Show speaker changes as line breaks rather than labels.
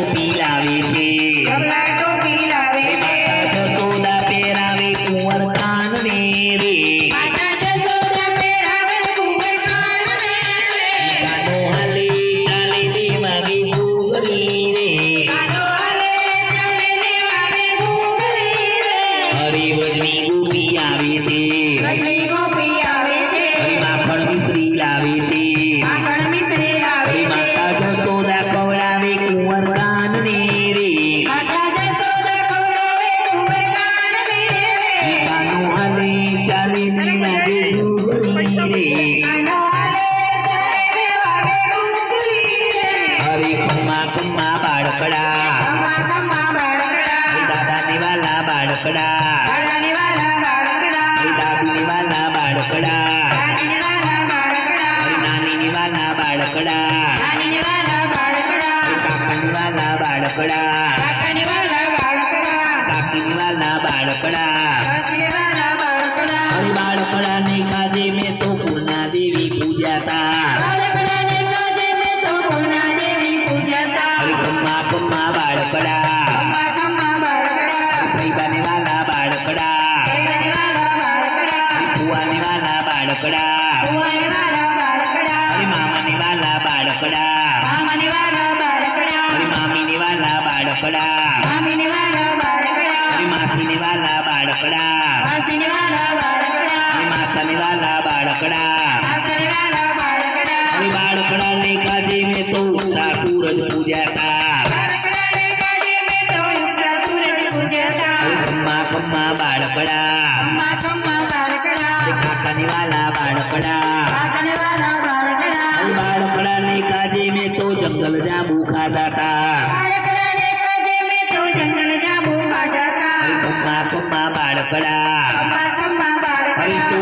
टोपी लावे छे माता जसोदा पेरावे कुंवर कान ने रे कानो हाले चाले ने वागे घूघरी रे हरी वजनी गोपी आवे छे हरी माखण मिश्री लावे छे हरी माता जसोदा कवड़ावे कुंवर कान ने रे कानो हाले चाले ने वागे घूघरी रे हरी खम्मा खम्मा बाळकड़ा दादा ने वाला बाळकड़ा हरी दादी ने वाला बाळकड़ा हरी नानी ने वाला बाळकड़ा हरी काका ने वाला बाळकड़ा काकी ने वाला बाळकड़ा हरी बाळकड़ा ने काजे में तो पूर्णा देवी पूजाता हरी खम्मा खम्मा बाळकड़ा भैया ने वाला बाळकड़ा बुआ ने वाला बाळकड़ा हरी मामा ने वाला बाळकड़ा हरी मामी ने वाला बाळकड़ा हरी मासी ने वाला बाळकड़ा हरी माता ने वाला बाळकड़ा हरी बाळकड़ा ने काजे में तो उगता सूरज पूजाता हरी खम्मा खम्मा बाळकड़ा हरी काका ने वाला बाळकड़ा हरी बाळकड़ा ने काजे में तो जंगल जांबू खाता था हरी खम्मा खम्मा बाळकड़ा हरी तो